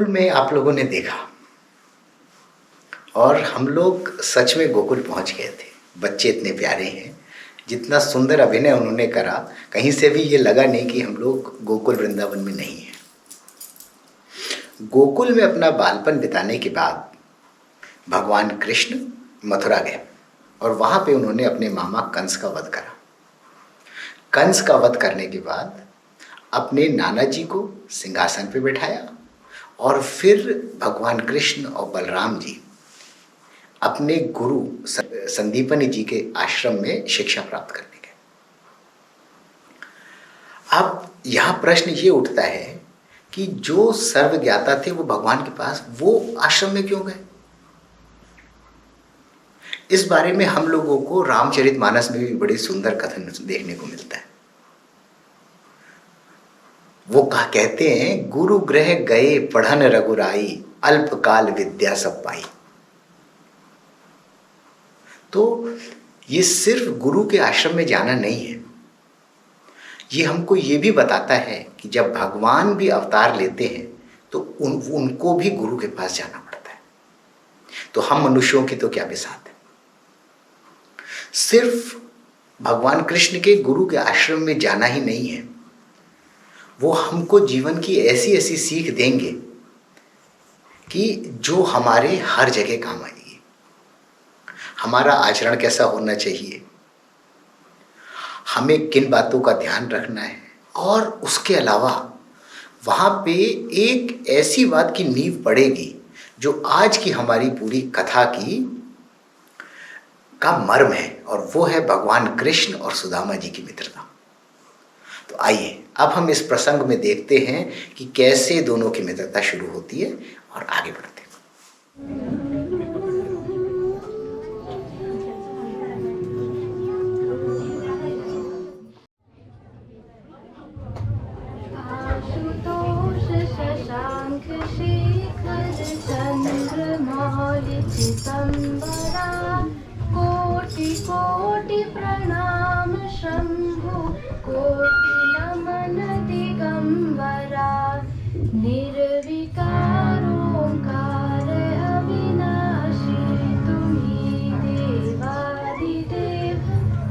गोकुल में आप लोगों ने देखा और हम लोग सच में गोकुल पहुंच गए थे। बच्चे इतने प्यारे हैं, जितना सुंदर अभिनय उन्होंने करा, कहीं से भी ये लगा नहीं कि हम लोग गोकुल वृंदावन में नहीं हैं। गोकुल में अपना बालपन बिताने के बाद भगवान कृष्ण मथुरा गए और वहाँ पे उन्होंने अपने मामा कंस का वध करा। कंस का वध करने के बाद अपने नाना जी को सिंहासन पे बिठाया और फिर भगवान कृष्ण और बलराम जी अपने गुरु संदीपनी जी के आश्रम में शिक्षा प्राप्त करने गए। अब यहाँ प्रश्न ये उठता है कि जो सर्वज्ञाता थे वो भगवान के पास, वो आश्रम में क्यों गए? इस बारे में हम लोगों को रामचरितमानस में भी बड़ी सुंदर कथन देखने को मिलता है। वो कहते हैं, गुरु गृह गए पढ़न रघुराई, अल्पकाल विद्या सब पाई। तो ये सिर्फ गुरु के आश्रम में जाना नहीं है, ये हमको ये भी बताता है कि जब भगवान भी अवतार लेते हैं तो उनको भी गुरु के पास जाना पड़ता है। तो हम मनुष्यों की तो क्या बिसात है। सिर्फ भगवान कृष्ण के गुरु के आश्रम में जाना ही नहीं है, वो हमको जीवन की ऐसी ऐसी सीख देंगे कि जो हमारे हर जगह काम आएगी। हमारा आचरण कैसा होना चाहिए, हमें किन बातों का ध्यान रखना है, और उसके अलावा वहाँ पे एक ऐसी बात की नींव पड़ेगी जो आज की हमारी पूरी कथा का मर्म है, और वो है भगवान कृष्ण और सुदामा जी की मित्रता। तो आइए अब हम इस प्रसंग में देखते हैं कि कैसे दोनों की मित्रता शुरू होती है और आगे बढ़ते हैं। कोटि कोटि प्रणाम शंभु, कोटि नमन दिगंबरा। निर्विकार ओंकार अविनाशी, तुम्हीं देवादिदेव।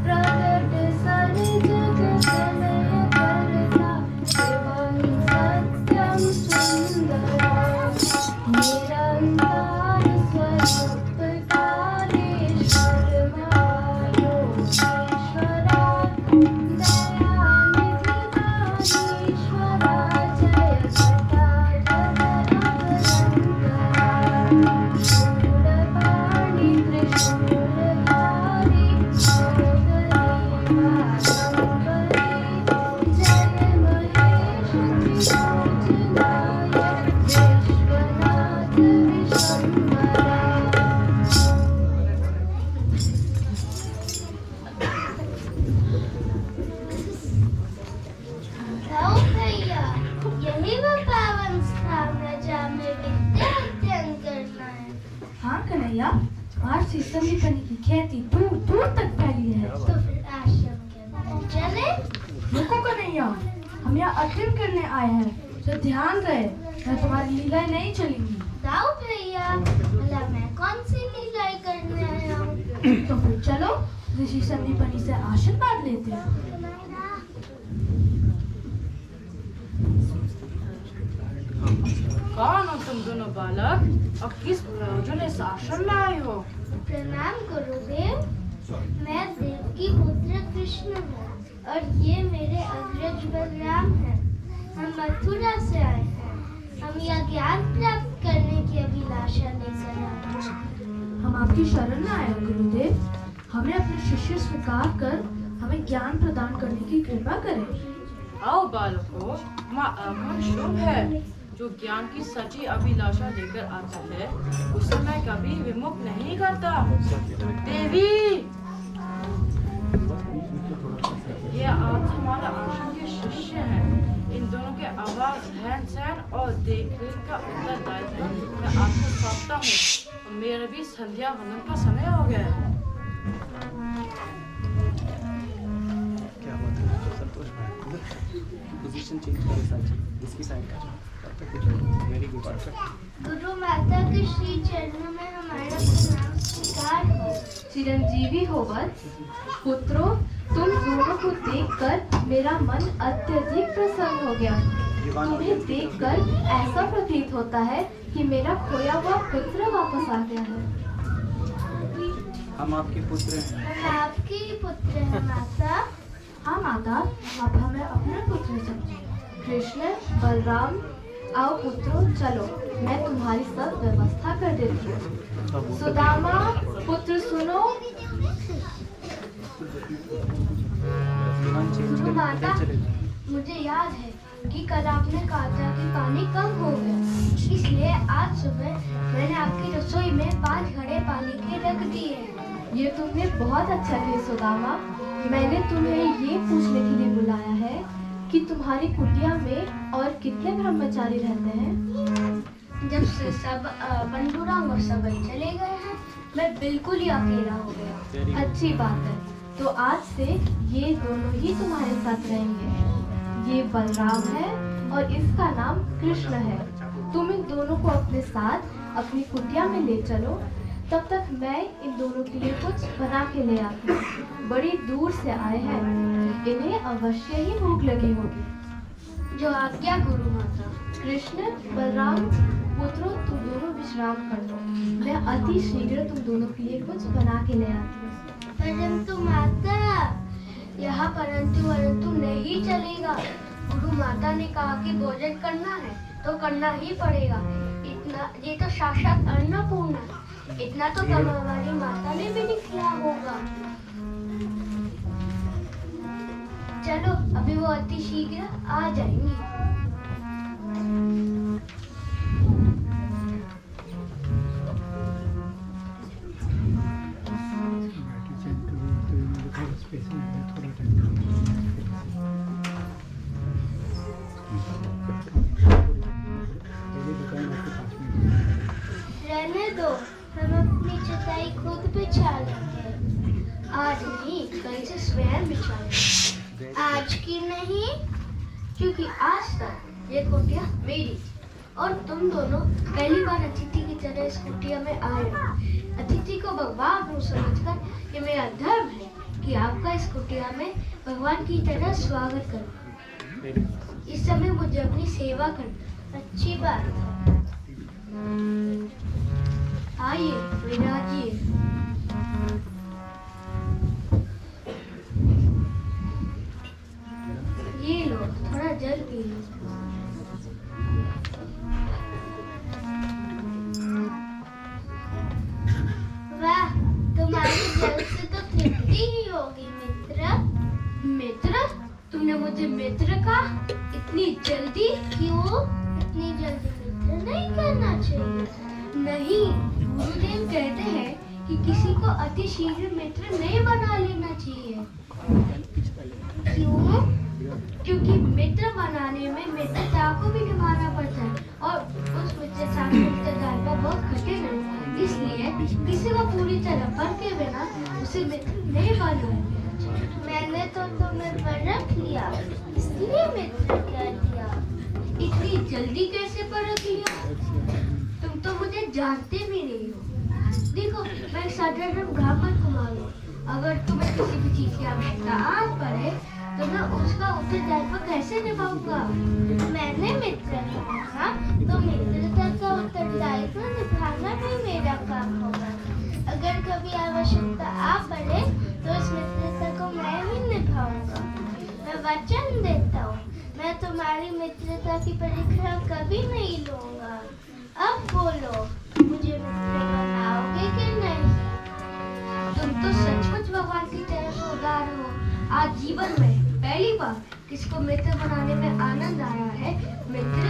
प्रगट सर जगत लय करता, शिवं सत्यं सुंदरा। निरंतर स्वरूप आज संदीपनी की खेती दूर दूर तक फैली है। तो फिर आश्रम के बाहर चले। रुको कन्हैया, हम यहाँ अध्ययन करने आए हैं, तो ध्यान रहे, मैं तुम्हारी लीलाएं नहीं चलेंगी। दाऊ भैया, भला मैं कौन सी लीलाएं करने आया हूँ? तो फिर चलो ऋषि संदीपनी से आशीर्वाद लेते हैं। कौन हो तुम दोनों बालक और किस प्रयोजन इस आश्रम में आए हो? प्रणाम गुरुदेव, मैं देवकी पुत्र कृष्ण हूँ और ये मेरे अग्रज बलराम हैं। हम मथुरा से आए हैं। हम यह ज्ञान प्राप्त करने की अभिलाषा लेकर आए हैं। हम आपकी शरण में आए हैं गुरुदेव। हमें अपने शिष्य स्वीकार कर हमें ज्ञान प्रदान करने की कृपा करें। आओ बालकों, माँ आगमन शुभ है। जो ज्ञान की सच्ची अभिलाषा लेकर आता है उसे मैं कभी विमुख नहीं करता। देवी, ये आप हमारा आश्रम के शिष्य हैं। इन दोनों के आवाज, रहन सहन और देखरेख का उत्तरदायित्व मैं आपको सौंपता हूँ। मेरा भी संध्या वंदन का समय हो गया है। क्या बात है, संतोष भाई, पोजीशन चेंज करो, इसकी साइड का गुरु माता के श्री चरणों में हमारा प्रणाम स्वीकार हो। चिरंजीवी हो वत्स। पुत्रों, तुम दोनों को देखकर मेरा मन अत्यधिक प्रसन्न हो गया। तुम्हें देखकर ऐसा प्रतीत होता है कि मेरा खोया हुआ पुत्र वापस आ गया है। हम आपके पुत्र हैं। हम आपके ही पुत्र हैं माता। हाँ माता, अब हमें अपने पुत्र समझे। कृष्ण, बलराम, आओ पुत्रों, चलो, मैं तुम्हारी सब व्यवस्था कर देती हूँ। सुदामा, पुत्र सुनो। गुरु माता, मुझे याद है कि कल आपने कहा था कि पानी कम हो गया, इसलिए आज सुबह मैंने आपकी रसोई में 5 घड़े पानी के रख दिए हैं। ये तुमने बहुत अच्छा किया सुदामा। मैंने तुम्हें ये पूछने के लिए बुलाया है कि तुम्हारी कुटिया में और कितने ब्रह्मचारी रहते हैं? जब से सब बंधुराम और सब चले गए हैं, मैं बिल्कुल ही अकेला हो गया। अच्छी बात है, तो आज से ये दोनों ही तुम्हारे साथ रहेंगे। ये बलराम है और इसका नाम कृष्ण है। तुम इन दोनों को अपने साथ अपनी कुटिया में ले चलो, तब तक मैं इन दोनों के लिए कुछ बना के ले आती हूँ। बड़ी दूर से आए हैं, इन्हें अवश्य ही भूख लगी होगी। जो आज्ञा गुरु माता। कृष्ण, बलराम, पुत्रों, तुम दोनों विश्राम कर लो। मैं अति शीघ्र तुम दोनों के लिए कुछ बना के ले आती हूँ। परंतु माता, यहाँ परंतु नहीं चलेगा। गुरु माता ने कहा कि भोजन करना है तो करना ही पड़ेगा। इतना, ये तो साक्षात अन्नपूर्णा है। इतना तो कम हमारी माता ने भी नहीं किया होगा। चलो, अभी वो अति शीघ्र आ जाएंगी। रहने दो, हम अपनी चटाई खुद बिछा लेंगे। आज नहीं, कल से स्वयं बिछाएंगे। आज की नहीं, क्योंकि आज तक ये कुटिया मेरी थी और तुम दोनों पहली बार अतिथि की तरह इस कुटिया में आए हो। अतिथि को भगवान को समझकर ये मेरा धर्म है कि आपका इस कुटिया में भगवान की तरह स्वागत करूं। इस समय मुझे अपनी सेवा करना अच्छी बात है। आइए, विराजिए। ये लो, थोड़ा जल पी लो। वाह, तुम्हारे जल से तो तृप्ति ही होगी मित्र। मित्र? तुमने मुझे मित्र कहा? इतनी जल्दी क्यों? इतनी जल्दी मित्र नहीं करना चाहिए। नहीं, गुरुदेव कहते हैं कि किसी को अति शीघ्र मित्र नहीं बना लेना चाहिए। क्यों? क्योंकि मित्र बनाने में मित्रता को भी निभाना पड़ता है और उस मित्रता की उत्तरदायित्व बहुत कठिन है। इसलिए किसी को पूरी तरह परखे बिना उसे मित्र नहीं बनाना। मैंने तो तुम्हें परख लिया, इसलिए मित्र कर दिया। इतनी जल्दी कैसे परख लिया? तुम तो मुझे जानते भी नहीं हो। देखो, मैं साधारण ब्राह्मण कुमार हूँ। अगर तुम्हें किसी भी चीज की आवश्यकता आज पड़े तो मैं उसका उत्तरदायित्व कैसे निभाऊंगा? मैंने मित्र कहा तो मित्रता का उत्तरदायित्व निभाना भी मेरा काम होगा। अगर कभी आवश्यकता आ पड़े तो इस मित्रता को मैं ही निभाऊंगा। मैं वचन देता हूँ, मैं तुम्हारी मित्रता की परीक्षा कभी नहीं लूंगा। अब बोलो, मुझे मित्र बनाओगे कि नहीं? तुम तो सचमुच भगवान की तरफ उदार हो। आज जीवन में पहली बार किसको मित्र बनाने में आनंद आया है। मित्र